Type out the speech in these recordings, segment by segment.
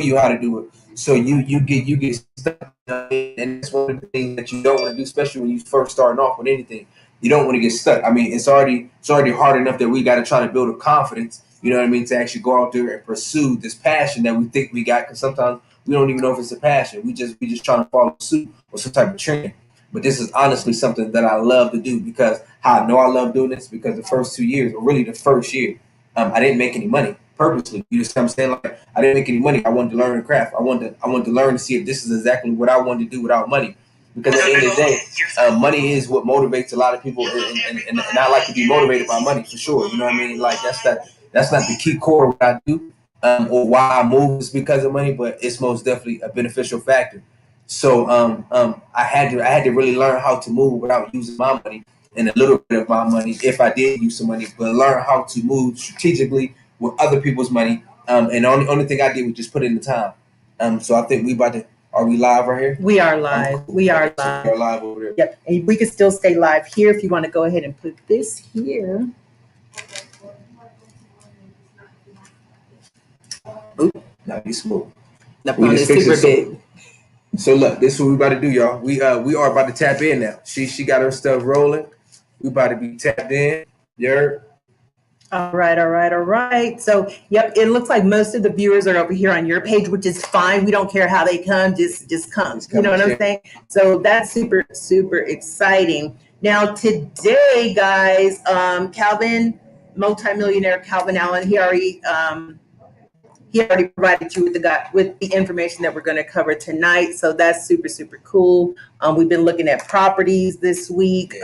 you how to do it. So you get stuck, and that's one of the things that you don't want to do, especially when you first starting off with anything. You don't want to get stuck. I mean, it's already hard enough that we got to try to build a confidence. You know what I mean? To actually go out there and pursue this passion that we think we got, because sometimes we don't even know if it's a passion. We just trying to follow suit or some type of trend. But this is honestly something that I love to do, because how I know I love doing this, because the first 2 years, or really the first year, I didn't make any money purposely. You just understand? Like, I didn't make any money. I wanted to learn the craft. I wanted to learn to see if this is exactly what I wanted to do without money. Because at the end of the day, money is what motivates a lot of people, and I like to be motivated by money for sure. You know what I mean? Like, that's not the key core of what I do, or why I move is because of money, but it's most definitely a beneficial factor. So I had to really learn how to move without using my money, and a little bit of my money if I did use some money, but learn how to move strategically with other people's money. And the only thing I did was just put in the time. So I think we about to. Are we live right here? We are live. Cool. We are So live. we are live over there. Yep. And we can still stay live here if you want to go ahead and put this here. Oop, now you smooth. The phone is super big. So look, this is what we about to do, y'all. We are about to tap in now. She got her stuff rolling. We about to be tapped in. You All right. So, yep, it looks like most of the viewers are over here on your page, which is fine. We don't care how they come, just come. You know what I'm saying? So that's super, super exciting. Now, today, guys, Calvin, multimillionaire Calvin Allen, he already provided you with the information that we're going to cover tonight. So that's super, super cool. We've been looking at properties this week,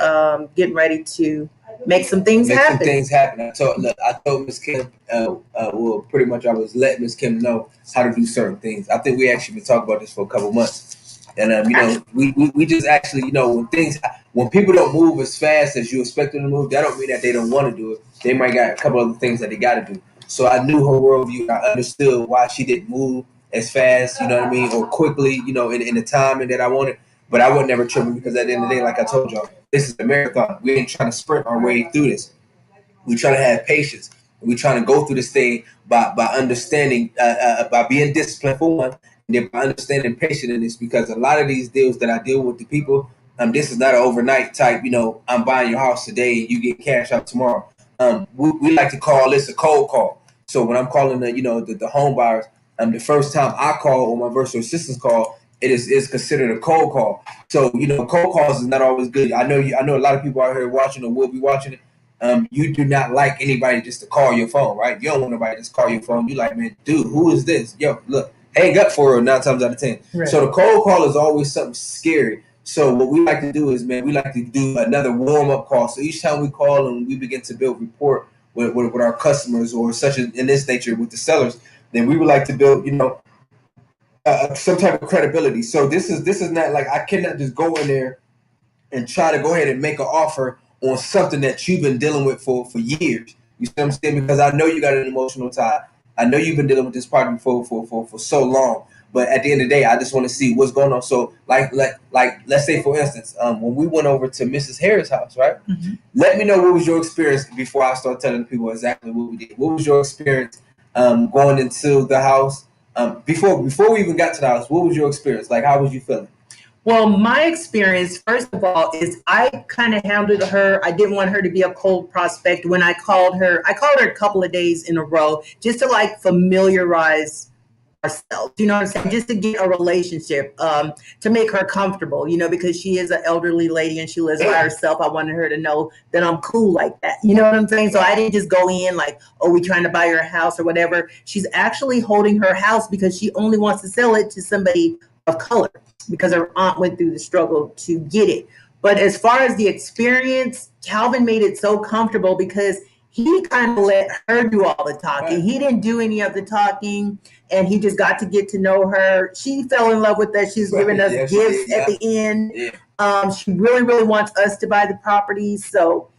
getting ready to make some things happen. I told Miss Kim, well, pretty much I was letting Miss Kim know how to do certain things. I think we actually been talking about this for a couple months. And, we just actually, when people don't move as fast as you expect them to move, that don't mean that they don't want to do it. They might got a couple other things that they got to do. So I knew her worldview. I understood why she didn't move as fast, you know what I mean, or quickly, in the timing that I wanted. But I would never trip because at the end of the day, like I told y'all, this is a marathon. We ain't trying to sprint our way through this. We trying to have patience. We trying to go through this thing by understanding, by being disciplined for one, and then by understanding patient in this, because a lot of these deals that I deal with the people, this is not an overnight type. I'm buying your house today and you get cash out tomorrow. We like to call this a cold call. So when I'm calling the home buyers, the first time I call or my virtual assistants call, it is considered a cold call. So cold calls is not always good. I know a lot of people out here watching or will be watching it. You do not like anybody just to call your phone, right? You don't want nobody to just call your phone. You like, man, dude, who is this? Yo, look, hang up for her 9 times out of 10. Right. So the cold call is always something scary. So what we like to do is, man, we like to do another warm-up call. So each time we call and we begin to build rapport with our customers, or such as in this nature with the sellers, then we would like to build, some type of credibility. So this is not like, I cannot just go in there and try to go ahead and make an offer on something that you've been dealing with for years. You see what I'm saying? Because I know you got an emotional tie. I know you've been dealing with this property for so long. But at the end of the day, I just want to see what's going on. So, like, let's say, for instance, when we went over to Mrs. Harris' house, right? Mm-hmm. Let me know what was your experience before I start telling people exactly what we did. What was your experience going into the house? Before we even got to the house, what was your experience? Like, how was you feeling? Well, my experience, first of all, is I kind of handled her. I didn't want her to be a cold prospect. When I called her a couple of days in a row just to familiarize ourselves, you know what I'm saying? Just to get a relationship, to make her comfortable, because she is an elderly lady and she lives by herself. I wanted her to know that I'm cool like that. You know what I'm saying? So I didn't just go in like, oh, we trying to buy your house or whatever. She's actually holding her house because she only wants to sell it to somebody of color, because her aunt went through the struggle to get it. But as far as the experience, Calvin made it so comfortable because he kind of let her do all the talking. He didn't do any of the talking, and he just got to get to know her. She fell in love with us. She's giving us gifts at the end. Yeah. She really, really wants us to buy the property. So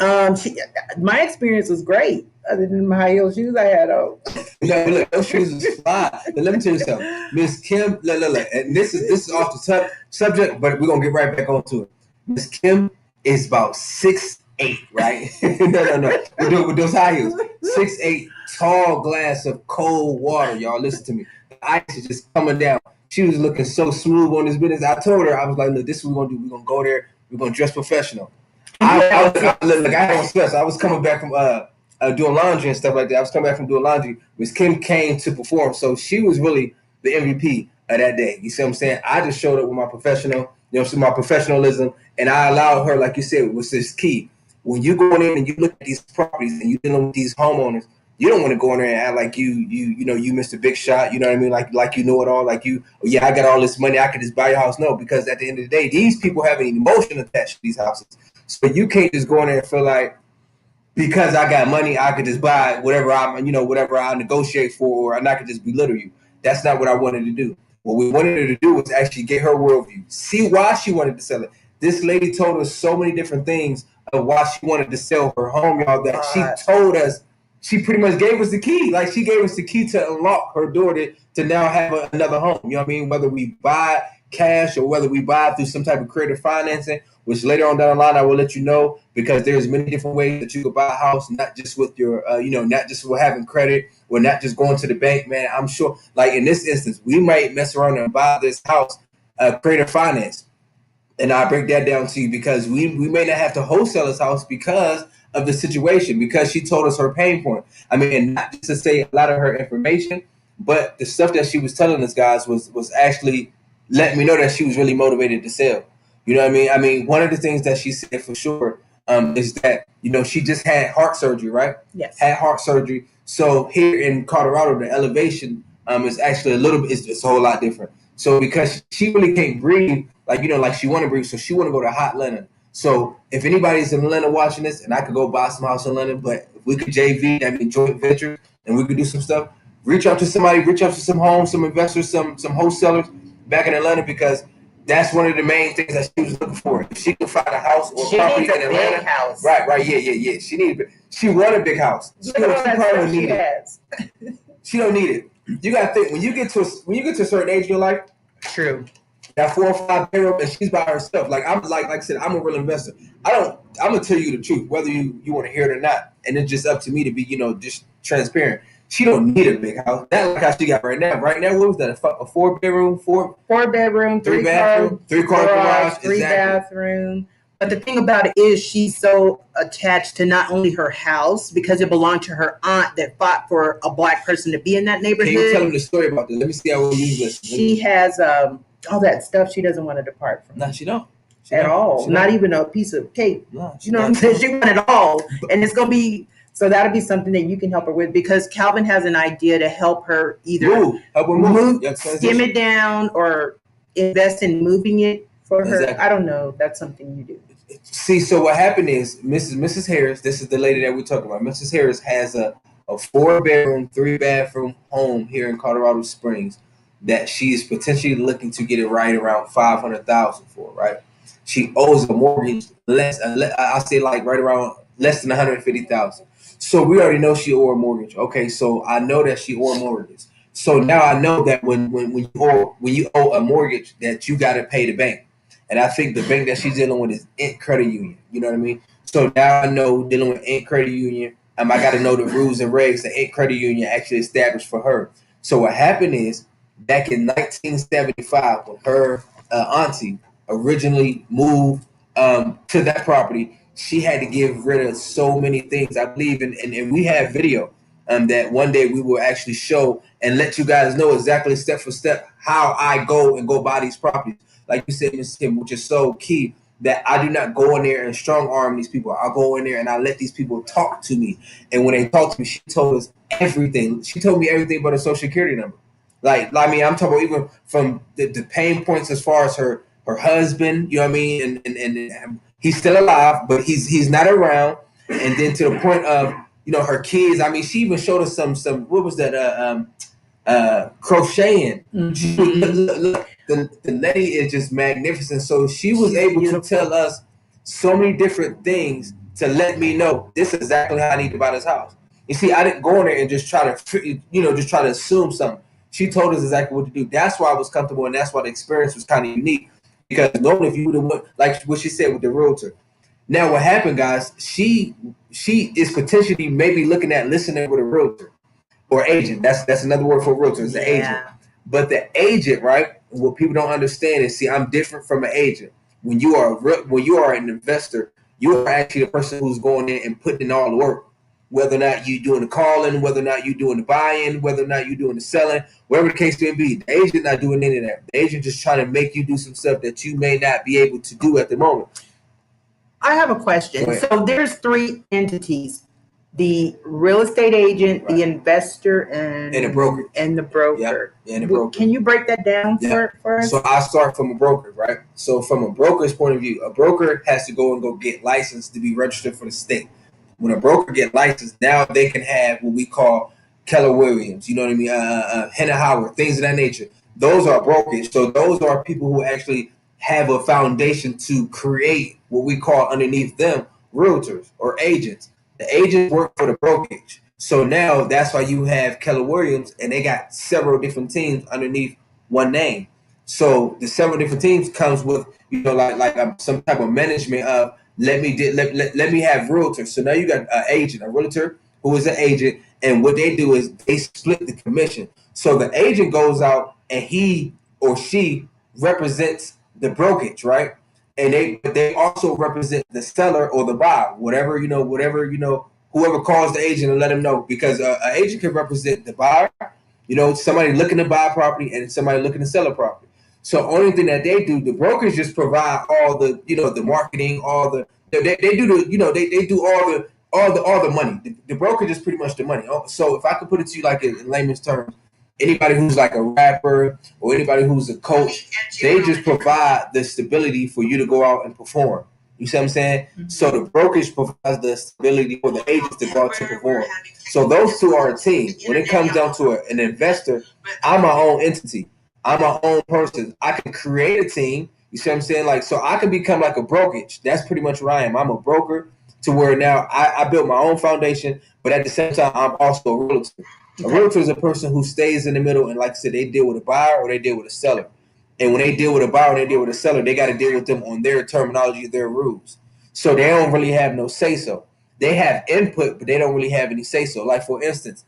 my experience was great, other than my high heel shoes I had on. Look, those shoes is fine. But let me tell you something. Miss Kim, look, and this is off the subject, but we're going to get right back onto it. Miss Kim is about 6'8", right? No. With those high heels. 6'8", tall glass of cold water, y'all. Listen to me. ice is just coming down. She was looking so smooth on this business. I told her, I was like, look, this is what we're gonna do. We're gonna go there. We're gonna dress professional. I had on sweats. I was coming back from doing laundry and stuff like that. I was coming back from doing laundry. Miss Kim came to perform, so she was really the MVP of that day. You see what I'm saying? I just showed up with my professional, my professionalism, and I allowed her, like you said, was this key. When you go in and you look at these properties and you dealing with these homeowners, you don't want to go in there and act like you Mr. Big Shot. You know what I mean? Like you know it all. Like you, oh yeah, I got all this money. I could just buy your house. No, because at the end of the day, these people have an emotion attached to these houses. So you can't just go in there and feel like because I got money, I could just buy whatever I negotiate for, or I could just belittle you. That's not what I wanted to do. What we wanted her to do was actually get her worldview. See why she wanted to sell it. This lady told us so many different things of why she wanted to sell her home, y'all, that she told us. She pretty much gave us the key. Like, she gave us the key to unlock her door to now have another home. You know what I mean? Whether we buy cash or whether we buy through some type of creative financing, which later on down the line I will let you know, because there's many different ways that you could buy a house, not just with your, not just with having credit or not just going to the bank, man. I'm sure, like in this instance, we might mess around and buy this house, creative finance. And I'll break that down to you because we may not have to wholesale this house because of the situation, because she told us her pain point. I mean, not just to say a lot of her information, but the stuff that she was telling us, guys, was actually letting me know that she was really motivated to sell. You know what I mean? I mean, one of the things that she said for sure is that, she just had heart surgery, right? Yes. Had heart surgery. So here in Colorado, the elevation is actually it's a whole lot different. So because she really can't breathe, like she want to breathe, so she want to go to hot Atlanta. So if anybody's in Atlanta watching this, and I could go buy some house in Atlanta, but if we could JV, I mean joint venture, and we could do some stuff, reach out to somebody, reach out to some homes, some investors, some wholesalers back in Atlanta, because that's one of the main things that she was looking for. If she could find a house or property in Atlanta, big house. Right, yeah. She want a big house. She probably need it. She don't need it. You gotta think when you get to a certain age in your life. True. That 4 or 5 bedroom, and she's by herself. Like I said, I'm a real investor. I'm gonna tell you the truth, whether you want to hear it or not, and it's just up to me to be, just transparent. She don't need a big house. That's like how she got right now. Right now, what was that? A 4 bedroom, four bedroom, 3 bathroom, 3 car garage, 3 bathroom. But the thing about it is she's so attached to not only her house, because it belonged to her aunt that fought for a Black person to be in that neighborhood. Can you tell them the story about this? Let me see how we use this. She has all that stuff she doesn't want to depart from. No, she don't. Not even a piece of cake. No, you know what I'm saying? She want it all. And it's going to be, so that'll be something that you can help her with, because Calvin has an idea to help her either move, skim it down, or invest in moving it for her. I don't know. That's something you do. See, so what happened is Mrs. Harris, this is the lady that we're talking about. Mrs. Harris has a 4 bedroom, 3 bathroom home here in Colorado Springs that she is potentially looking to get it right around $500,000 for, right? She owes a mortgage I'll say like right around less than $150,000. So we already know she owe a mortgage. Okay, so I know that she owe a mortgage. So now I know that when you owe a mortgage, that you got to pay the bank. And I think the bank that she's dealing with is Int Credit Union. You know what I mean? So now I know dealing with Int Credit Union, I got to know the rules and regs that Int Credit Union actually established for her. So what happened is, back in 1975, when her auntie originally moved to that property, she had to give rid of so many things. I believe, and we have video that one day we will actually show and let you guys know exactly step for step how I go buy these properties. Like you said, Ms. Kim, which is so key, that I do not go in there and strong arm these people. I'll go in there and I let these people talk to me. And when they talk to me, she told us everything. She told me everything but a social security number. Like I mean, I'm talking about even from the pain points as far as her husband, you know what I mean? And he's still alive, but he's not around. And then to the point of, her kids. I mean, she even showed us some what was that? Crocheting. Mm-hmm. Look, the lady is just magnificent. So she was able to tell us so many different things to let me know this is exactly how I need to buy this house. You see, I didn't go in there and just try to assume something. She told us exactly what to do. That's why I was comfortable, and that's why the experience was kind of unique. Because normally, if you would have went, like what she said with the realtor. Now, what happened, guys? She is potentially maybe looking at listening with a realtor or agent. That's another word for a realtor. It's an agent. But the agent, right? What people don't understand is, see, I'm different from an agent. When you are an investor, you are actually the person who's going in and putting in all the work. Whether or not you doing the calling, whether or not you doing the buying, whether or not you doing the selling, whatever the case may be, the agent not doing any of that. The agent just trying to make you do some stuff that you may not be able to do at the moment. I have a question. So there's three entities: the real estate agent, right, the investor, and the broker. And the broker. Yeah, and the broker. Can you break that down for us? So I start from a broker, right? So from a broker's point of view, a broker has to go get licensed to be registered for the state. When a broker get licensed, now they can have what we call Keller Williams, you know what I mean, Hannah Howard, things of that nature. Those are brokers. So those are people who actually have a foundation to create what we call underneath them realtors or agents. The agents work for the brokerage. So now that's why you have Keller Williams, and they got several different teams underneath one name. So the several different teams comes with, like some type of management of let me have realtors. So now you got an agent, a realtor who is an agent, and what they do is they split the commission. So the agent goes out and he or she represents the brokerage, right? And they also represent the seller or the buyer, whatever whoever calls the agent and let them know, because an agent can represent the buyer, somebody looking to buy a property and somebody looking to sell a property. So only thing that they do, the brokers just provide all the the marketing, all the they do the they do all the money. The broker is pretty much the money. So if I could put it to you like in layman's terms, anybody who's like a rapper or anybody who's a coach, they just provide the stability for you to go out and perform. You see what I'm saying? Mm-hmm. So the brokerage provides the stability for the agents to go out to perform. So those two are a team. When it comes down to an investor, I'm my own entity. I'm my own person. I can create a team. You see what I'm saying? Like, so I can become like a brokerage. That's pretty much what I am. I'm a broker to where now I built my own foundation, but at the same time, I'm also a realtor. A realtor is a person who stays in the middle, and like I said, they deal with a buyer or they deal with a seller. And when they deal with a buyer or they deal with a seller, they got to deal with them on their terminology, their rules. So they don't really have no say-so. They have input, but they don't really have any say-so. Like, for instance,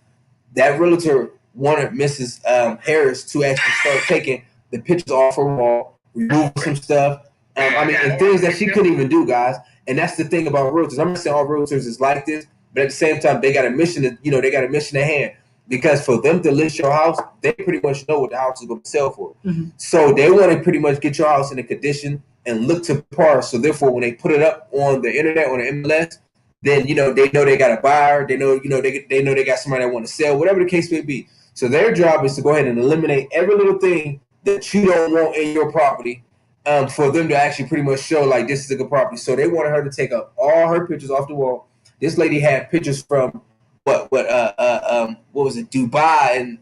that realtor wanted Mrs. Harris to actually start taking the pictures off her wall, remove some stuff. And things that she couldn't even do, guys. And that's the thing about realtors. I'm not saying all realtors is like this, but at the same time, they got a mission. They got a mission at hand. Because for them to list your house, they pretty much know what the house is going to sell for. Mm-hmm. So they want to pretty much get your house in a condition and look to par. So therefore, when they put it up on the internet, on the MLS, then they know they got a buyer. They know they know they got somebody that want to sell, whatever the case may be. So their job is to go ahead and eliminate every little thing that you don't want in your property, for them to actually pretty much show like this is a good property. So they wanted her to take up all her pictures off the wall. This lady had pictures from what was it, Dubai and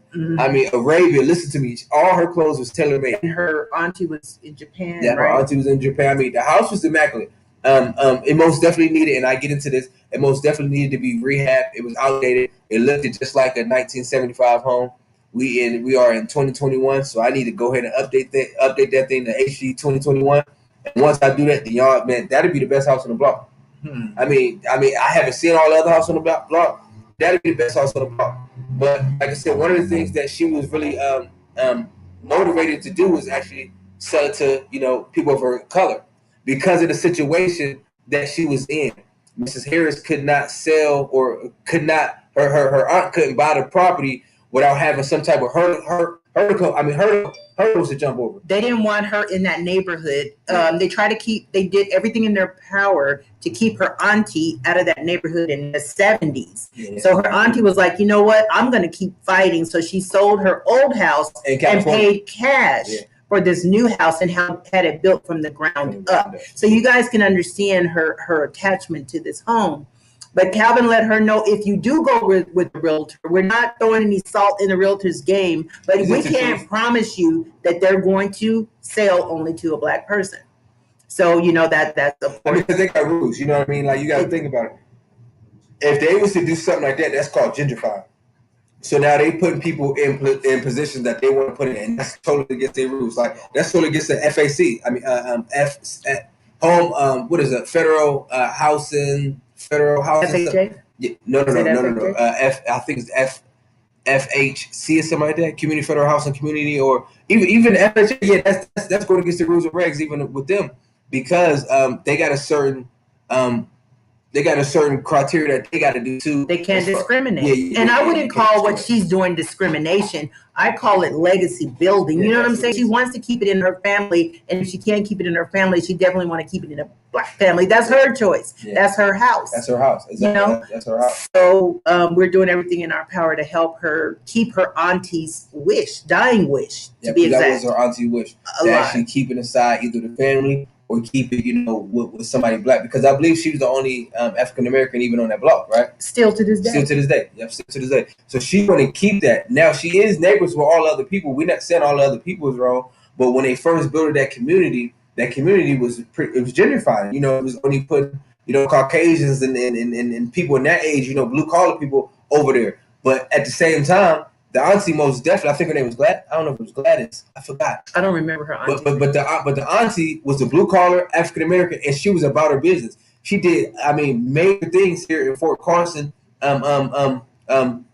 Arabia. Listen to me, all her clothes was tailor made. And her auntie was in Japan. Yeah, right? Her auntie was in Japan. The house was immaculate. It most definitely needed, and I get into this, it most definitely needed to be rehabbed. It was outdated. It looked just like a 1975 home. We are in 2021, so I need to go ahead and update that thing to HD 2021. And once I do that, then y'all, man, that'd be the best house on the block. I haven't seen all the other houses on the block. That'd be the best house on the block. But like I said, one of the things that she was really motivated to do was actually sell it to people of her color, because of the situation that she was in. Mrs. Harris could not sell, or could not, her aunt couldn't buy the property without having some type of hurdles to jump over. They didn't want her in that neighborhood. They did everything in their power to keep her auntie out of that neighborhood in the 70s. Yeah. So her auntie was like, you know what? I'm going to keep fighting. So she sold her old house and paid cash for this new house and had it built from the ground up. So you guys can understand her attachment to this home. But Calvin let her know, if you do go with the realtor, we're not throwing any salt in the realtor's game, but we can't promise you that they're going to sell only to a black person. So, that's a point. Because they got rules, you know what I mean? Like, you got to think about it. If they was to do something like that, that's called gentrifying. So now they putting people in positions that they want to put in, and that's totally against their rules. Like, that's totally against the FAC. Federal housing. FHA? Yeah, no. I think it's FHC or something like that, Community Federal Housing Community, or even FHA. Yeah, that's going against the rules and regs even with them, because they got a certain criteria that they got to do too. They can't discriminate. And I wouldn't call what she's doing discrimination. I call it legacy building. You know what I'm saying? She wants to keep it in her family, and if she can't keep it in her family, she definitely want to keep it in a Black family. That's her choice. Yeah. That's her house. That's her house. Exactly. You know? That's her house. So we're doing everything in our power to help her keep her auntie's dying wish, to be exact. That was her auntie wish. To actually keep it inside either the family or keep it, with somebody Black, because I believe she was the only African American even on that block, right? Still to this day. Still to this day. Yep, still to this day. So she want to keep that. Now she is neighbors with all other people. We're not saying all the other people is wrong, but when they first built that community was gentrified. It was only put Caucasians and people in that age, blue collar people over there. But at the same time, the auntie most definitely, I think her name was Glad. I don't know if it was Gladys. I forgot. I don't remember her auntie. But the auntie was a blue collar African American, and she was about her business. She did, major things here in Fort Carson,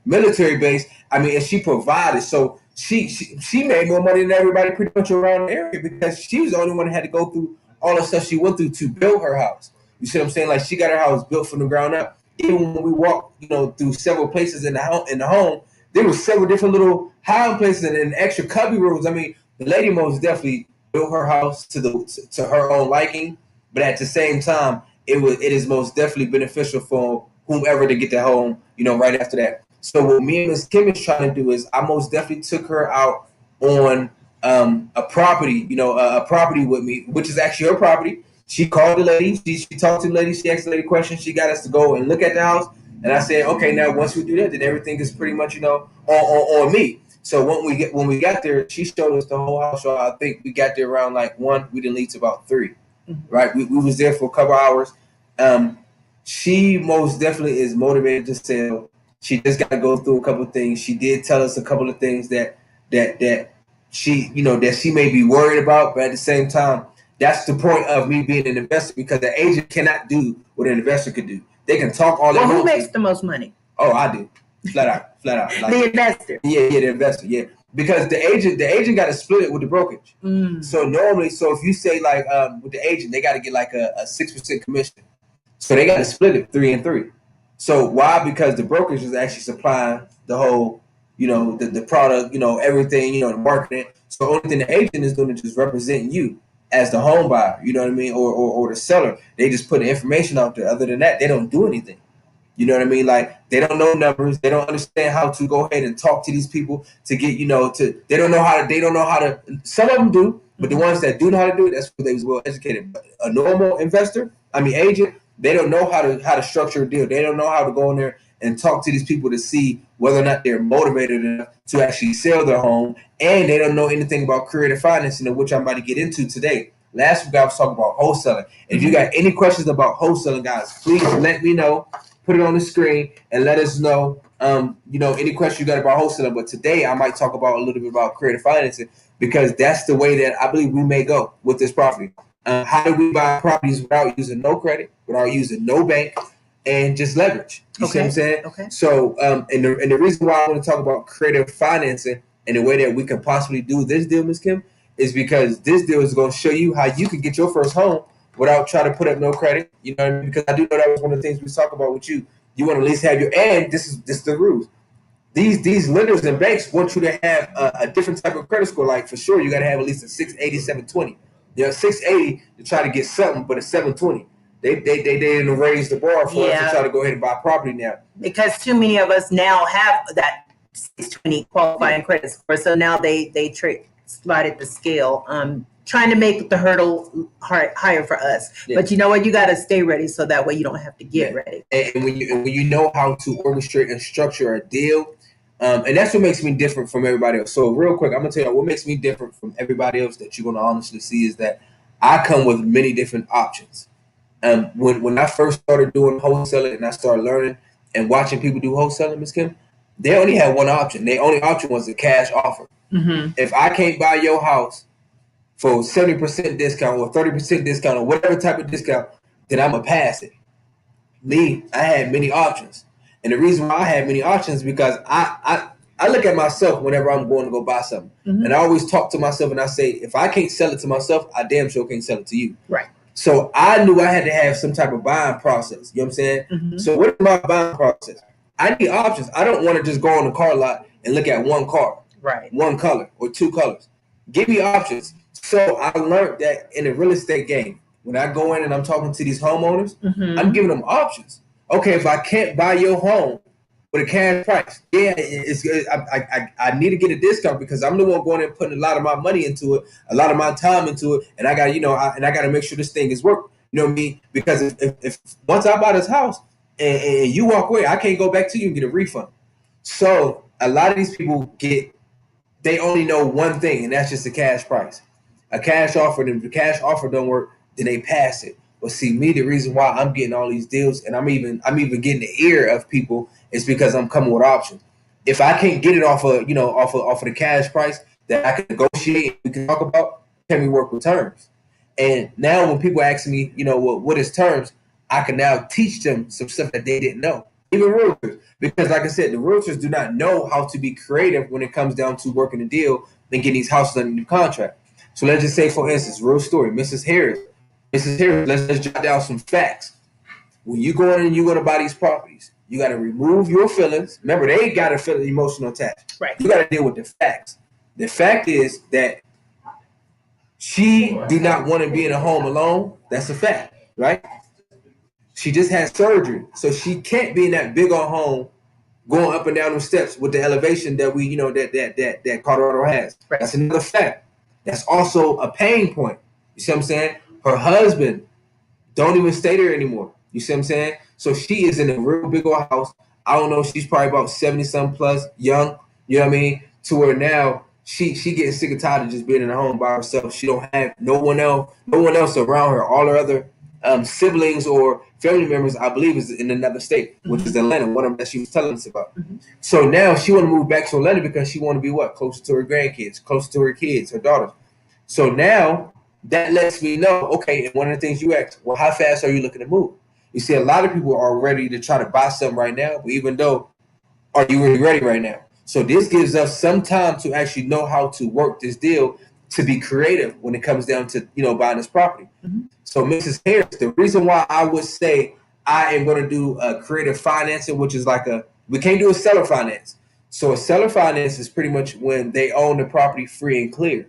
military base. And she provided. So she made more money than everybody pretty much around the area, because she was the only one that had to go through all the stuff she went through to build her house. You see what I'm saying? Like, she got her house built from the ground up. Even when we walked, through several places in the home, there were several different little hiding places and extra cubby rooms. The lady most definitely built her house to her own liking, but at the same time, it is most definitely beneficial for whomever to get their home, right after that. So what me and Miss Kim is trying to do is, I most definitely took her out on a property, a property with me, which is actually her property. She called the lady, she talked to the lady, she asked the lady questions, she got us to go and look at the house. And I said, okay, now once we do that, then everything is pretty much, on me. So when we got there, she showed us the whole house. So I think we got there around like 1. We didn't leave to about 3, right? We was there for a couple hours. She most definitely is motivated to sell. She just got to go through a couple of things. She did tell us a couple of things that she, that she may be worried about, but at the same time, that's the point of me being an investor, because the agent cannot do what an investor could do. They can talk all that. Well, who makes the most money? Oh, I do. Flat out. Like, the investor. Yeah, the investor. Yeah, because the agent got to split it with the brokerage. So normally, if you say like with the agent, they got to get like a 6% commission. So they got to split it 3 and 3. So why? Because the brokerage is actually supplying the whole, the product, everything, the marketing. So the only thing the agent is doing is just representing you as the home buyer, you know what I mean, or the seller. They just put the information out there. Other than that, they don't do anything. You know what I mean? Like, they don't know numbers. They don't understand how to go ahead and talk to these people to get, they don't know how to, some of them do, but the ones that do know how to do it, that's what they was well educated. But a normal agent, they don't know how to structure a deal. They don't know how to go in there and talk to these people to see whether or not they're motivated enough to actually sell their home. And they don't know anything about creative financing, which I'm about to get into today. Last week I was talking about wholesaling. If you got any questions about wholesaling, guys, please let me know. Put it on the screen and let us know, any questions you got about wholesaling. But today I might talk about a little bit about creative financing, because that's the way that I believe we may go with this property. How do we buy properties without using no credit, without using no bank, and just leverage? You see what I'm saying? Okay. So, and the reason why I want to talk about creative financing and the way that we can possibly do this deal, Ms. Kim, is because this deal is going to show you how you can get your first home without trying to put up no credit. You know what I mean? Because I do know that was one of the things we talk about with you. You want to at least have and this is the rules. These lenders and banks want you to have a different type of credit score. Like, for sure, you got to have at least a 680, 720. 680 to try to get something, but a 720. They didn't raise the bar for us to try to go ahead and buy property now. Because too many of us now have that 620 qualifying credit score. So now they slided the scale, trying to make the hurdle higher for us. Yeah. But you know what? You got to stay ready, so that way you don't have to get ready. And when you know how to orchestrate and structure a deal, and that's what makes me different from everybody else. So real quick, I'm gonna tell you what makes me different from everybody else that you're gonna honestly see is that I come with many different options. When I first started doing wholesaling and I started learning and watching people do wholesaling, Ms. Kim, they only had one option. Their only option was a cash offer. Mm-hmm. If I can't buy your house for 70% discount or 30% discount or whatever type of discount, then I'm gonna pass it. I had many options. And the reason why I had many options is because I I look at myself whenever I'm going to go buy something, and I always talk to myself and I say, if I can't sell it to myself, I damn sure can't sell it to you. Right. So I knew I had to have some type of buying process. You know what I'm saying? So what is my buying process? I need options. I don't want to just go on the car lot and look at one car, right, one color or two colors. Give me options. So I learned that in the real estate game, when I go in and I'm talking to these homeowners, I'm giving them options. Okay, if I can't buy your home with a cash price, yeah, it's good. I need to get a discount because I'm the one going and putting a lot of my money into it, a lot of my time into it, and I got I got to make sure this thing is working. You know what I mean? Because if once I buy this house and you walk away, I can't go back to you and get a refund. So a lot of these people they only know one thing, and that's just the cash price. A cash offer, and if the cash offer don't work, then they pass it. But see, me, the reason why I'm getting all these deals, and I'm even getting the ear of people, is because I'm coming with options. If I can't get it off of the cash price that I can negotiate, we can talk about, can we work with terms? And now when people ask me, what is terms, I can now teach them some stuff that they didn't know. Even realtors, because like I said, the realtors do not know how to be creative when it comes down to working a deal and getting these houses under new contract. So let's just say, for instance, real story, Mrs. Harris, let's jot down some facts. When you go in and you're going to buy these properties, you got to remove your feelings. Remember, they got to feel emotional attachment. Right. You got to deal with the facts. The fact is that she did not want to be in a home alone. That's a fact, right? She just had surgery, so she can't be in that big old home going up and down those steps with the elevation that we, that Colorado has. Right. That's another fact. That's also a pain point. You see what I'm saying? Her husband don't even stay there anymore. You see what I'm saying? So she is in a real big old house. I don't know. She's probably about 70-something plus, young. You know what I mean? To where now she getting sick and tired of just being in a home by herself. She don't have no one else around her. All her other siblings or family members, I believe, is in another state, which is Atlanta. One of them that she was telling us about. So now she want to move back to Atlanta because she want to be closer to her grandkids, closer to her kids, her daughters. So now that lets me know, okay, and one of the things you asked, well, how fast are you looking to move? You see, a lot of people are ready to try to buy something right now, but even though, are you really ready right now? So this gives us some time to actually know how to work this deal, to be creative when it comes down to, buying this property. So Mrs. Harris, the reason why I would say I am going to do a creative financing, which is we can't do a seller finance. So a seller finance is pretty much when they own the property free and clear.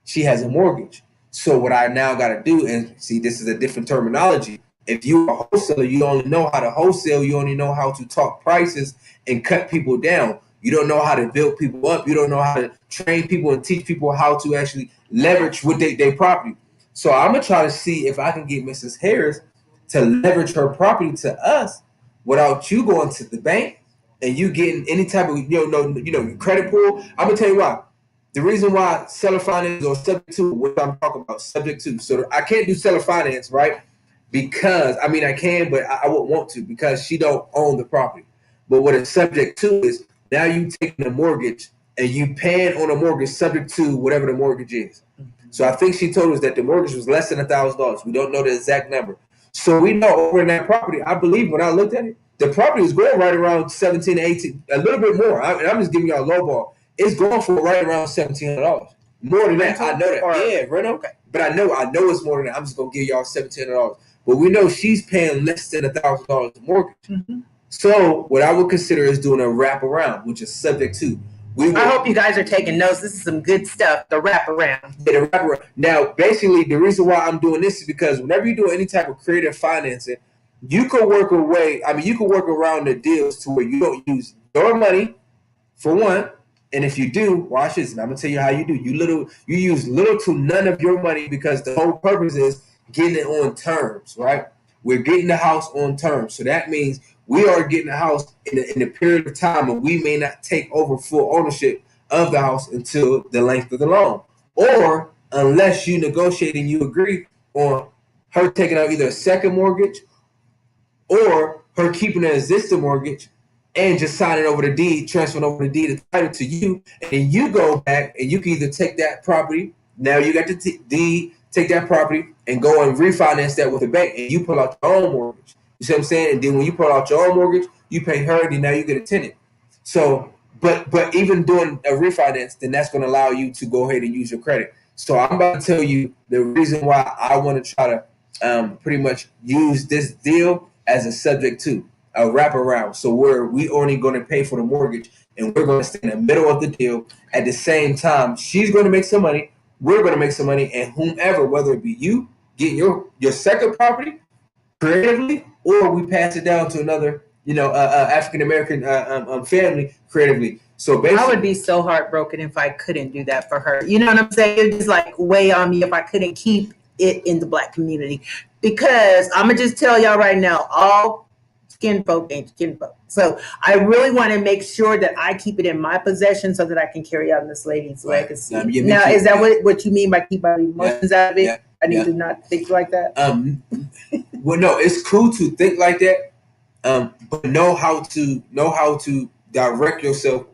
She has a mortgage. So what I now got to do, and see, this is a different terminology. If you're a wholesaler, you only know how to wholesale. You only know how to talk prices and cut people down. You don't know how to build people up. You don't know how to train people and teach people how to actually leverage with their property. So I'm going to try to see if I can get Mrs. Harris to leverage her property to us without you going to the bank and you getting any type of, credit pull. I'm going to tell you why. The reason why seller finance or subject to, what I'm talking about, subject to. So I can't do seller finance, right? Because, I can, but I wouldn't want to because she don't own the property. But what it's subject to is now you taking a mortgage and you paying on a mortgage subject to whatever the mortgage is. So I think she told us that the mortgage was less than $1,000. We don't know the exact number. So we know over in that property, I believe when I looked at it, the property is going right around 17, 18, a little bit more. I'm just giving y'all a low ball. It's going for right around $1,700. More than that. I know that. Yeah, rental. Okay. But I know it's more than that. I'm just going to give y'all $1,700. But we know she's paying less than $1,000 mortgage. So what I would consider is doing a wraparound, which is subject to. I hope you guys are taking notes. This is some good stuff, the wraparound. Yeah, the wraparound. Now, basically, the reason why I'm doing this is because whenever you do any type of creative financing, you could work around the deals to where you don't use your money, for one. And if you do, watch this, and I'm going to tell you how you do. You use little to none of your money because the whole purpose is getting it on terms, right? We're getting the house on terms. So that means we are getting the house in a period of time, and we may not take over full ownership of the house until the length of the loan. Or unless you negotiate and you agree on her taking out either a second mortgage or her keeping an existing mortgage and just signing over the deed, transferring over the deed of title to you, and then you go back and you can either take that property, now you got the deed, take that property and go and refinance that with a bank, and you pull out your own mortgage. You see what I'm saying? And then when you pull out your own mortgage, you pay her, and then now you get a tenant. So But even doing a refinance, then that's going to allow you to go ahead and use your credit. So I'm about to tell you the reason why I want to try to pretty much use this deal as a subject to a wraparound. So we only going to pay for the mortgage, and we're going to stay in the middle of the deal. At the same time, she's going to make some money. We're going to make some money, and whomever, whether it be you getting your second property creatively, or we pass it down to another, African American family creatively. So basically, I would be so heartbroken if I couldn't do that for her. You know what I'm saying? It just like weigh on me if I couldn't keep it in the Black community. Because I'm gonna just tell y'all right now, all skin folk ain't skin folk. So I really want to make sure that I keep it in my possession so that I can carry on this lady's legacy. Now, is that what you mean by keep my emotions out of it? I need to not think like that. Well, no, it's cool to think like that, but know how to direct yourself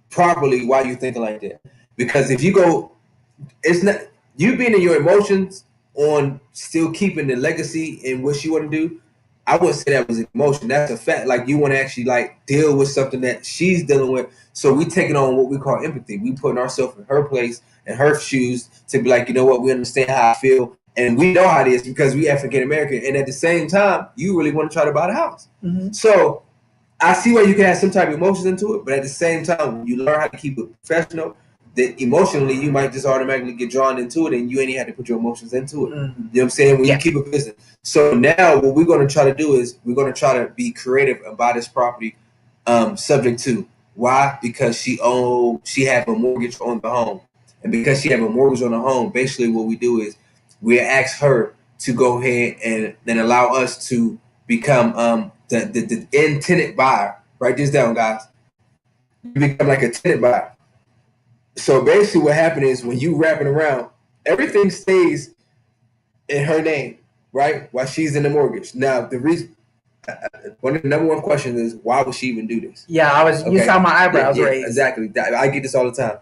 properly while you're thinking like that. Because if you go, it's not you being in your emotions on still keeping the legacy and what you want to do. I wouldn't say that was an emotion. That's a fact. Like you want to actually like deal with something that she's dealing with. So we taking on what we call empathy. We putting ourselves in her place and her shoes to be like, you know what, we understand how I feel. And we know how it is because we African American. And at the same time, you really want to try to buy the house. Mm-hmm. So I see where you can have some type of emotions into it, but at the same time, when you learn how to keep it professional, that emotionally you might just automatically get drawn into it, and you ain't had to put your emotions into it. Mm-hmm. You know what I'm saying? When you keep it business. So now what we're going to try to do is we're going to try to be creative and buy this property subject to. Why? Because she have a mortgage on the home. And because she have a mortgage on the home, basically what we do is we ask her to go ahead and then allow us to become the end tenant buyer. Write this down, guys. You become like a tenant buyer. So basically what happened is when you wrapping around, everything stays in her name, right? While she's in the mortgage. Now, the reason, one of the number one questions is, why would she even do this? Yeah, you saw my eyebrows raised. Exactly. I get this all the time.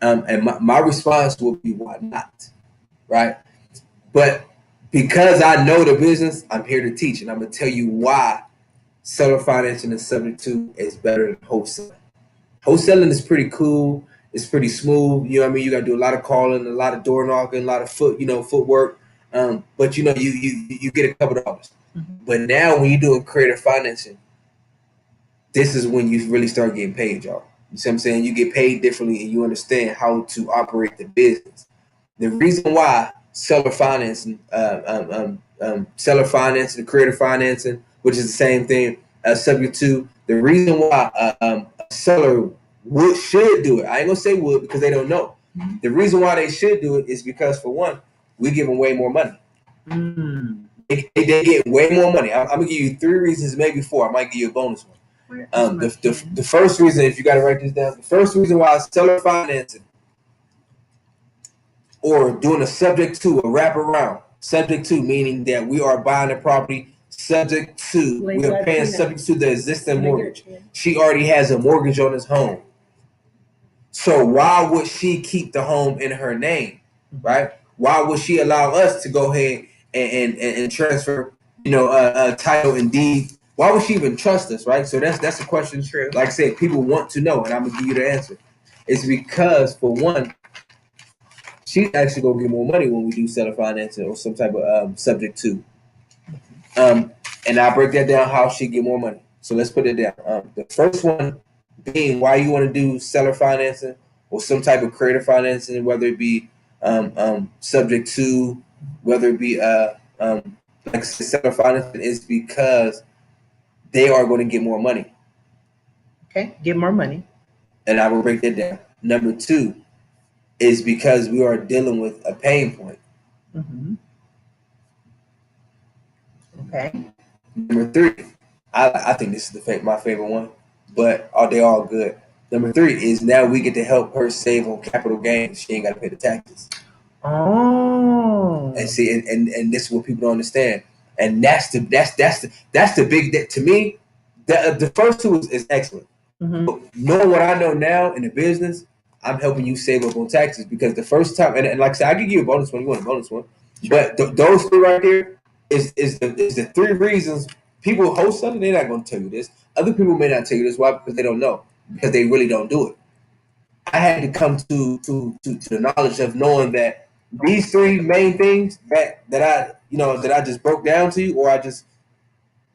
And my response would be, why not? Right? But because I know the business, I'm here to teach. And I'm going to tell you why seller financing is subject to is better than wholesaling. Wholesaling is pretty cool. It's pretty smooth. You know what I mean? You got to do a lot of calling, a lot of door knocking, a lot of footwork. But you get a couple of dollars. Mm-hmm. But now when you're doing creative financing, this is when you really start getting paid, y'all. You see what I'm saying? You get paid differently and you understand how to operate the business. The reason why seller financing, creative financing, which is the same thing, subject to, the reason why a seller should do it. I ain't gonna say would because they don't know. Mm-hmm. The reason why they should do it is because, for one, we give them way more money. Mm. They get way more money. I'm gonna give you 3 reasons, maybe 4. I might give you a bonus one. The first reason, if you got to write this down, the first reason why seller financing or doing a subject to, a wraparound, subject to meaning that we are buying a property subject to, we are paying subject to the existing mortgage. She already has a mortgage on his home. So why would she keep the home in her name, right? Why would she allow us to go ahead and transfer, title and deed? Why would she even trust us, right? So that's a question. True. Like I said, people want to know, and I'm gonna give you the answer. It's because, for one, she's actually gonna get more money when we do seller financing or some type of subject to. And I break that down how she get more money. So let's put it down. The first one being why you want to do seller financing or some type of creative financing, whether it be subject to, whether it be like I said, seller financing, is because they are going to get more money. Okay, get more money. And I will break that down. Number 2 is because we are dealing with a pain point. Mm-hmm. Okay. Number 3, I think this is my favorite one, but they all good. Number 3 is now we get to help her save on capital gains. She ain't got to pay the taxes. Oh. And see, and this is what people don't understand. And that's the big, to me, the first 2 is excellent. Mm-hmm. But knowing what I know now in the business, I'm helping you save up on taxes because the first time, and like I said, I can give you a bonus one. You want a bonus one, but those 3 right there is the 3 reasons people wholesaling. They're not going to tell you this. Other people may not tell you this. Why? Because they don't know. because they really don't do it. I had to come to the knowledge of knowing that these three main things that I just broke down to you, or I just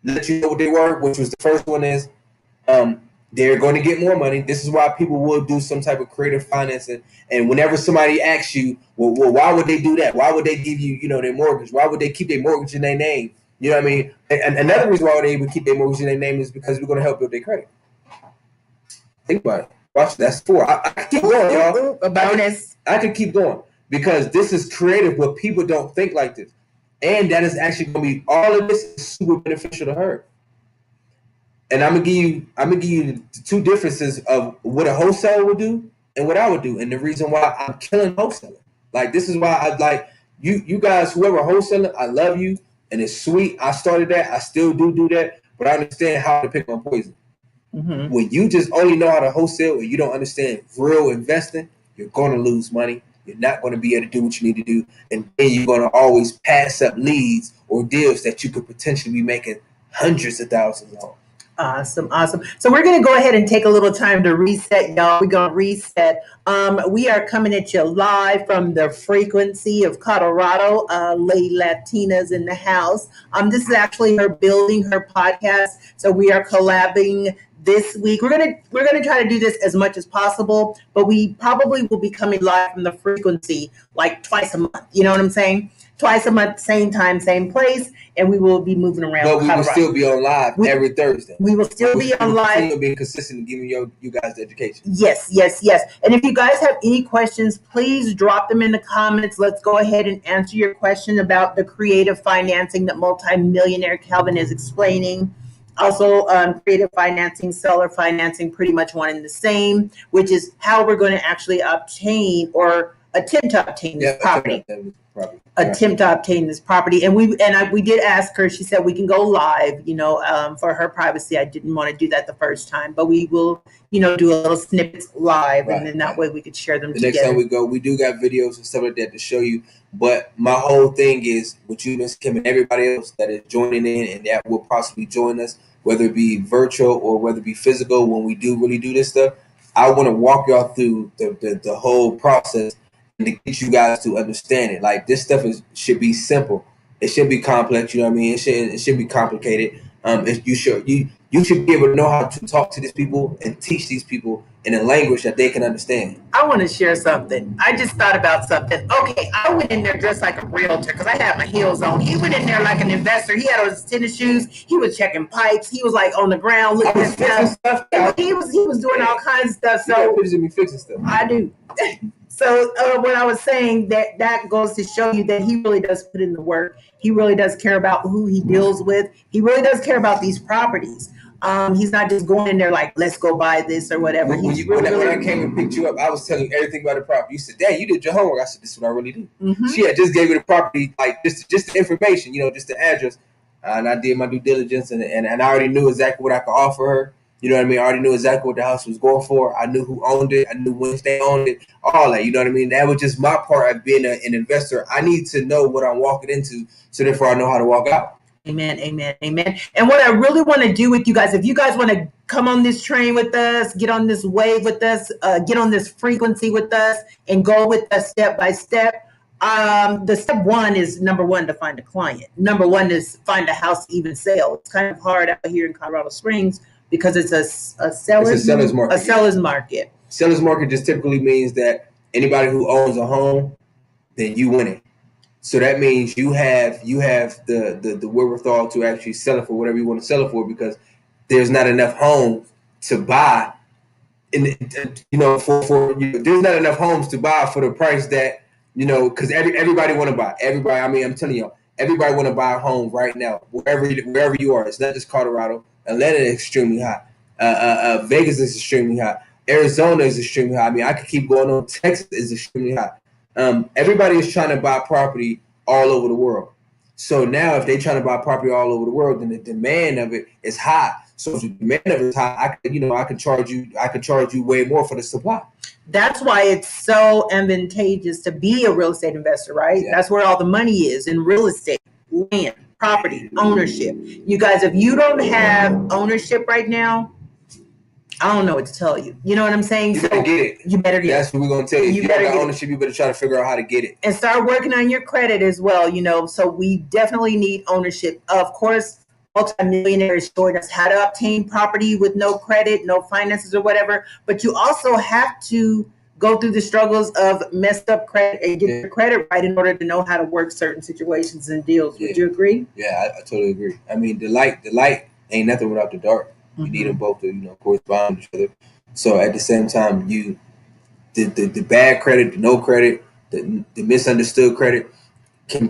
let you know what they were, which was the first one is they're going to get more money. This is why people will do some type of creative financing. And whenever somebody asks you, well, why would they do that? Why would they give you, their mortgage? Why would they keep their mortgage in their name? You know what I mean? And another reason why they would keep their mortgage in their name is because we're going to help build their credit. Think about it. Watch, that's four. I could keep going, y'all. A bonus. I could keep going because this is creative, but people don't think like this. And that is actually going to be, all of this is super beneficial to her. And I'm gonna give you the two differences of what a wholesaler would do and what I would do, and the reason why I'm killing wholesaling. Like, this is why I like you guys, whoever wholesaling, I love you, and it's sweet. I started that, I still do that, but I understand how to pick my poison. Mm-hmm. When you just only know how to wholesale and you don't understand real investing, you're gonna lose money. You're not going to be able to do what you need to do, and then you're going to always pass up leads or deals that you could potentially be making hundreds of thousands on. Awesome. So we're going to go ahead and take a little time to reset, y'all. We're going to reset. We are coming at you live from the frequency of Colorado. Lady Latinas in the house. This is actually her building her podcast. So we are collabing this week. We're gonna try to do this as much as possible, but we probably will be coming live from the frequency like twice a month. You know what I'm saying? Twice a month, same time, same place, and we will be moving around. But we will still be on live every Thursday. We will still be on live. We'll be consistent in giving you guys the education. Yes. And if you guys have any questions, please drop them in the comments. Let's go ahead and answer your question about the creative financing that multimillionaire Calvin is explaining. Also, creative financing, seller financing, pretty much one and the same, which is how we're going to actually obtain or attempt to obtain this property. Attempt to obtain this property. And we did ask her, she said we can go live, for her privacy. I didn't want to do that the first time, but we will, do a little snippets live, and then that way we could share them together. Next time we go, we do got videos and stuff like that to show you. But my whole thing is with you, Miss Kim, and everybody else that is joining in and that will possibly join us, whether it be virtual or whether it be physical, when we do really do this stuff, I want to walk y'all through the whole process and to get you guys to understand it. Like, this stuff should be simple. It shouldn't be complex. You know what I mean? It should be complicated. You should be able to know how to talk to these people and teach these people in a language that they can understand. I want to share something. I just thought about something. Okay, I went in there dressed like a realtor because I had my heels on. He went in there like an investor. He had on his tennis shoes. He was checking pipes. He was like on the ground looking at stuff. He was doing all kinds of stuff. So pictures of me fixing stuff. I do. So what I was saying, that goes to show you that he really does put in the work. He really does care about who he deals with. He really does care about these properties. He's not just going in there like, let's go buy this or whatever. When I came and picked you up, I was telling you everything about the property. You said, Dad, you did your homework. I said, this is what I really do. Mm-hmm. She had just gave me the property, like just the information, just the address. And I did my due diligence, and I already knew exactly what I could offer her. You know what I mean? I already knew exactly what the house was going for. I knew who owned it. I knew when they owned it. All that. You know what I mean? That was just my part of being an investor. I need to know what I'm walking into, so therefore I know how to walk out. Amen. And what I really want to do with you guys, if you guys want to come on this train with us, get on this wave with us, get on this frequency with us, and go with us step by step. The step one is, number one, to find a client. Number one is find a house to even sell. It's kind of hard out here in Colorado Springs because it's a seller's market. A seller's market. Seller's market just typically means that anybody who owns a home, then you win it. So that means you have the wherewithal to actually sell it for whatever you want to sell it for, because there's not enough homes to buy. There's not enough homes to buy for the price that, because everybody want to buy. Everybody, I mean, I'm telling you, everybody want to buy a home right now, wherever you are. It's not just Colorado. Atlanta is extremely hot. Vegas is extremely hot. Arizona is extremely hot. I mean, I could keep going on. Texas is extremely hot. Everybody is trying to buy property all over the world. So now if they're trying to buy property all over the world, then the demand of it is high. So if the demand of it is high, I can charge you way more for the supply. That's why it's so advantageous to be a real estate investor, right? Yeah. That's where all the money is, in real estate, land, property, ownership. You guys, if you don't have ownership right now, I don't know what to tell you. You know what I'm saying? You better get it. You better get That's what we're gonna tell you. If you don't got ownership, you better try to figure out how to get it. And start working on your credit as well, you know. So we definitely need ownership. Of course, multimillionaires showing us how to obtain property with no credit, no finances or whatever. But you also have to go through the struggles of messed up credit and get your credit right in order to know how to work certain situations and deals. Would you agree? Yeah, I totally agree. I mean, the light ain't nothing without the dark. You need them both to, correspond with each other. So at the same time, the bad credit, the no credit, the misunderstood credit can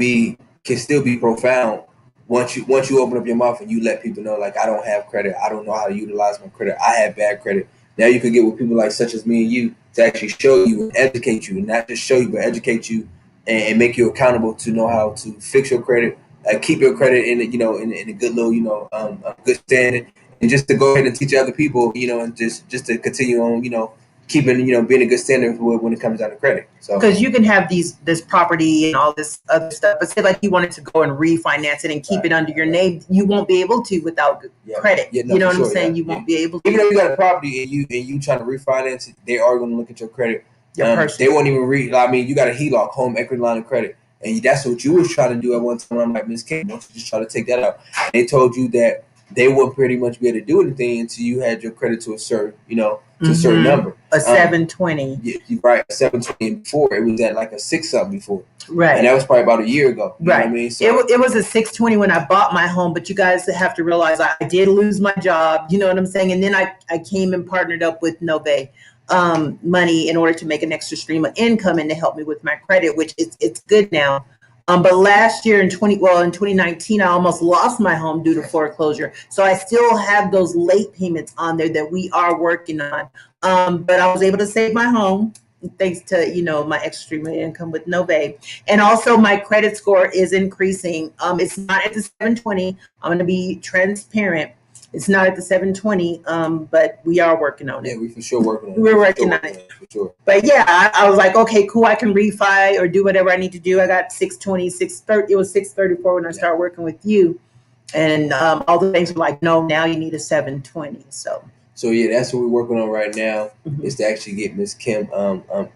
still be profound once you open up your mouth and you let people know, like, I don't have credit, I don't know how to utilize my credit, I have bad credit. Now you can get with people like such as me and you to actually show you and educate you, and not just show you but educate you and make you accountable to know how to fix your credit, keep your credit in a good little good standing, and just to go ahead and teach other people, and just to continue on, keeping being a good standard when it comes down to credit. So because you can have this property and all this other stuff, but say like you wanted to go and refinance it and keep it under your name, you won't be able to without credit. You know what I'm saying? You won't be able to. Even though you got a property and you trying to refinance it, they are going to look at your credit. They won't even read. I mean, you got a HELOC, home equity line of credit, and that's what you was trying to do at one time. I'm like, Ms. King, don't you just try to take that out? And they told you that they wouldn't pretty much be able to do anything until you had your credit to a certain, to a certain number. A 720. Yeah, you're right, a 720. And before it was at like a 6 something before. Right. And that was probably about a year ago. You know what I mean? So it was a 620 when I bought my home, but you guys have to realize I did lose my job. You know what I'm saying? And then I came and partnered up with Nove money in order to make an extra stream of income and to help me with my credit, which it's good now. But last year in 2019, I almost lost my home due to foreclosure. So I still have those late payments on there that we are working on. But I was able to save my home thanks to, my extra stream of income with Nove. And also my credit score is increasing. It's not at the 720. I'm going to be transparent. It's not at the 720, but we are working on it. Yeah, we for sure working on it. We're working on it. For sure. But yeah, I was like, okay, cool. I can refi or do whatever I need to do. I got 620, 630. It was 634 when I started working with you. And all the things were like, no, now you need a 720. So yeah, that's what we're working on right now, is to actually get Miss Kim. We're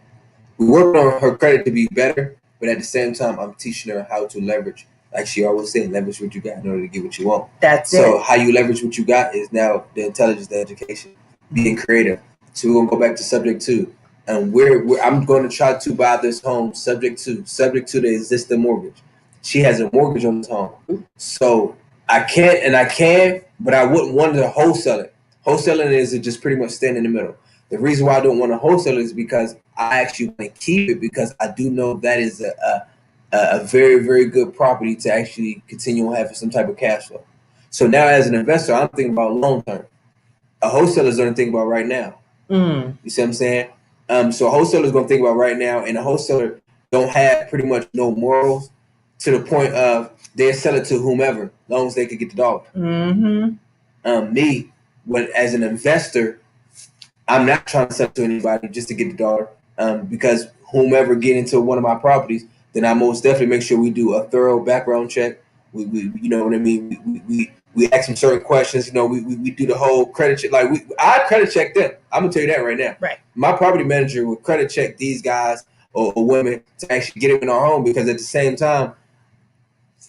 working on her credit to be better, but at the same time, I'm teaching her how to leverage. Like she always said, leverage what you got in order to get what you want. That's so how you leverage what you got is now the intelligence, the education, being creative. So we're gonna go back to subject 2, and I'm going to try to buy this home subject to the existing mortgage. She has a mortgage on this home, so I can, but I wouldn't want to wholesale it. Wholesaling is just pretty much staying in the middle. The reason why I don't want to wholesale it is because I actually want to keep it, because I do know that is a very, very good property to actually continue on having some type of cash flow. So now as an investor, I'm thinking about long term. A wholesaler is going to think about right now. You see what I'm saying? So a wholesaler is going to think about right now, and a wholesaler don't have pretty much no morals to the point of they'll sell it to whomever, as long as they could get the dollar. Me, as an investor, I'm not trying to sell it to anybody just to get the dollar, because whomever get into one of my properties, then I most definitely make sure we do a thorough background check. We you know what I mean? We ask them certain questions. We do the whole credit check. Like I credit check them. I'm gonna tell you that right now. Right. My property manager will credit check these guys or women to actually get them in our home, because at the same time,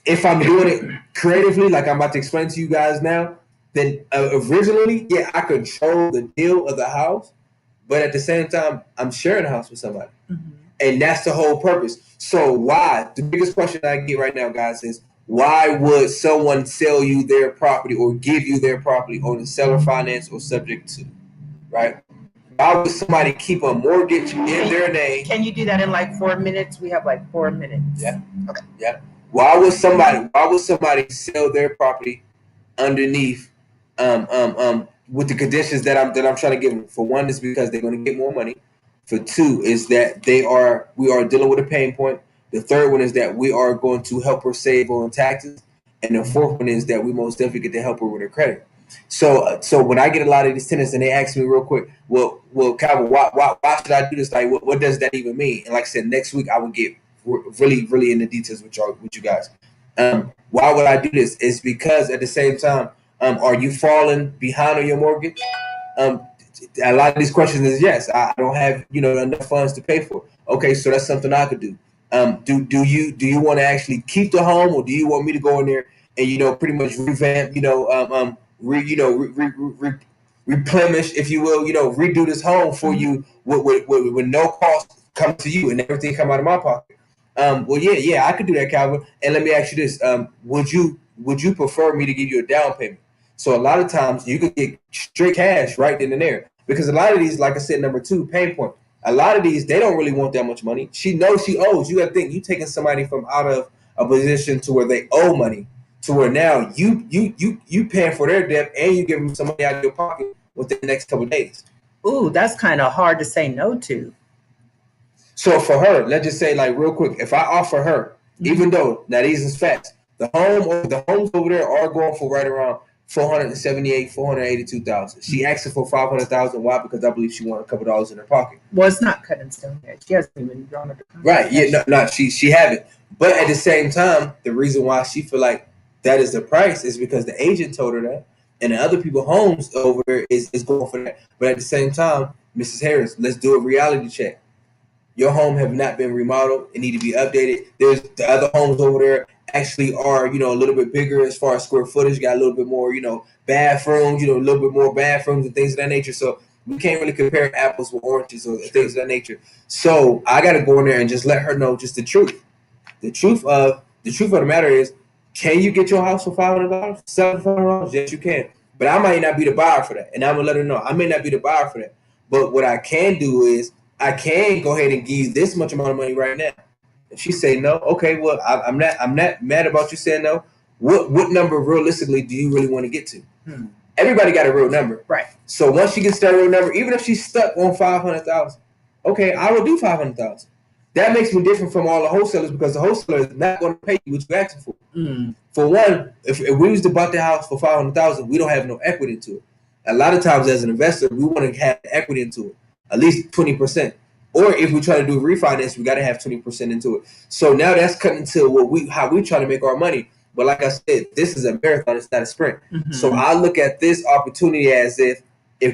if I'm doing it creatively, like I'm about to explain to you guys now, then originally, yeah, I control the deal of the house, but at the same time, I'm sharing the house with somebody. And that's the whole purpose. So why? The biggest question I get right now, guys, is why would someone sell you their property or give you their property on the seller finance or subject to, right? Why would somebody keep a mortgage in their name? Can you do that in like 4 minutes? We have like 4 minutes. Yeah. Okay. Yeah. Why would somebody sell their property underneath with the conditions that I'm trying to give them? For one, is because they're going to get more money. For two, is that we are dealing with a pain point. The third one is that we are going to help her save on taxes. And the fourth one is that we most definitely get to help her with her credit. So when I get a lot of these tenants and they ask me real quick, well, Calvin, why should I do this? Like, what does that even mean? And like I said, next week I will get really, really in the details with you guys. Why would I do this? It's because at the same time, are you falling behind on your mortgage? a lot of these questions is yes. I don't have enough funds to pay for. Okay, so that's something I could do. Do you want to actually keep the home, or do you want me to go in there and pretty much revamp, replenish, if you will, redo this home for you with no cost come to you and everything come out of my pocket. Well, yeah, I could do that, Calvin. And let me ask you this: would you prefer me to give you a down payment? So a lot of times you could get straight cash right then and there, because a lot of these, like I said, number 2, pain point. A lot of these, they don't really want that much money. She knows she owes. You got to think, you taking somebody from out of a position to where they owe money, to where now you paying for their debt and you give them some money out of your pocket within the next couple of days. Ooh, that's kind of hard to say no to. So for her, let's just say, like, real quick, if I offer her, even though now these is facts, the homes over there are going for right around 482,000. She asking for 500,000. Why? Because I believe she wants a couple dollars in her pocket. Well, it's not cut in stone yet. She hasn't even drawn it. Right? Yeah, no, she haven't. But at the same time, the reason why she feel like that is the price is because the agent told her that, and the other people homes over there is going for that. But at the same time, Mrs. Harris, let's do a reality check. Your home have not been remodeled. It need to be updated. There's the other homes over there actually are, a little bit bigger as far as square footage, got a little bit more, bathrooms, a little bit more bathrooms and things of that nature. So we can't really compare apples with oranges or things of that nature. So I got to go in there and just let her know just the truth. The truth of the matter is, can you get your house for $500, $700? Yes, you can. But I might not be the buyer for that. And I'm going to let her know I may not be the buyer for that. But what I can do is I can go ahead and give you this much amount of money right now. If she say no, okay, well, I'm not mad about you saying no. What number realistically do you really want to get to? Everybody got a real number, right? So once she gets that real number, even if she's stuck on 500,000, okay, I will do 500,000. That makes me different from all the wholesalers, because the wholesaler is not going to pay you what you're asking for. For one, if we was to buy the house for 500,000, we don't have no equity into it. A lot of times, as an investor, we want to have equity into it, at least 20%. Or if we try to do a refinance, we got to have 20% into it. So now that's cutting into how we try to make our money. But like I said, this is a marathon; it's not a sprint. So I look at this opportunity as if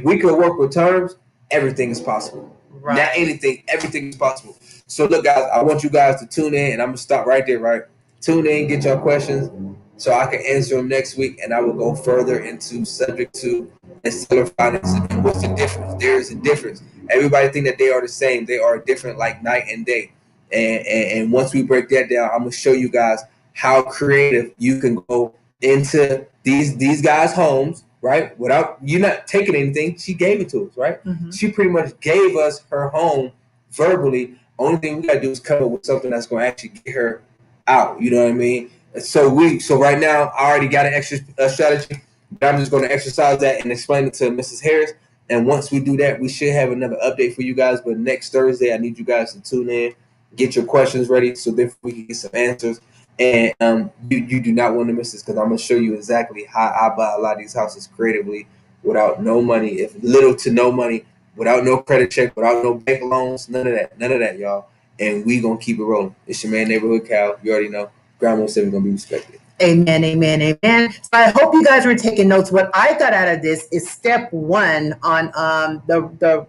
we could work with terms, everything is possible. Right. Not anything, everything is possible. So look, guys, I want you guys to tune in, and I'm gonna stop right there. Right, tune in, get your questions, so I can answer them next week, and I will go further into subject to and seller financing and what's the difference. There is a difference. Everybody think that they are the same. They are different, like night and day. And once we break that down, I'm gonna show you guys how creative you can go into these guys' homes, right? Without you not taking anything. She gave it to us, right? She pretty much gave us her home verbally. Only thing we gotta do is come up with something that's gonna actually get her out. You know what I mean? So right now I already got an extra strategy, but I'm just gonna exercise that and explain it to Mrs. Harris. And once we do that, we should have another update for you guys. But next Thursday, I need you guys to tune in, get your questions ready, so that we can get some answers. And you do not want to miss this, because I'm going to show you exactly how I buy a lot of these houses creatively without no money, if little to no money, without no credit check, without no bank loans, none of that, y'all. And we going to keep it rolling. It's your man, Neighborhood Cal. You already know. Grandma said we're going to be respected. Amen, amen, amen. So I hope you guys were taking notes. What I got out of this is step 1 on the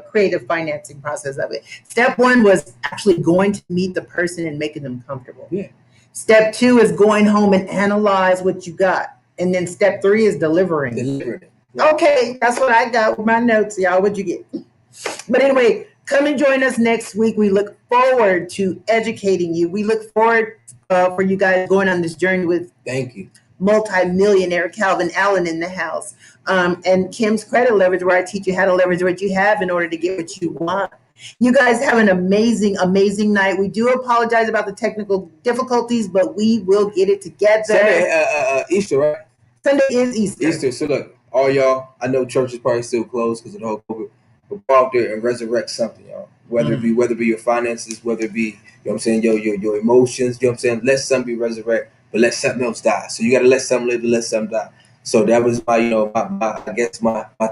creative financing process of it. Step 1 was actually going to meet the person and making them comfortable. Yeah. Step 2 is going home and analyze what you got. And then step 3 is delivering. Yeah. Okay, that's what I got with my notes, y'all. What'd you get? But anyway, come and join us next week. We look forward to educating you. We look forward for you guys going on this journey with multi-millionaire Calvin Allen in the house. And Kim's Credit Leverage, where I teach you how to leverage what you have in order to get what you want. You guys have an amazing, amazing night. We do apologize about the technical difficulties, but we will get it together. Sunday, Easter, right? Sunday is Easter. So look, all y'all, I know church is probably still closed because of the whole COVID, but go out there and resurrect something, y'all. Whether it be your finances, whether it be, you know what I'm saying, your emotions, you know what I'm saying, let something be resurrected, but let something else die. So you got to let something live and let something die. So that was my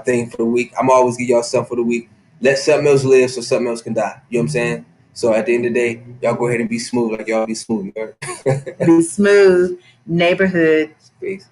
thing for the week. I'm always give y'all something for the week. Let something else live so something else can die. You know what I'm saying? So at the end of the day, y'all go ahead and be smooth like y'all be smooth. Be smooth. Neighborhood. Peace.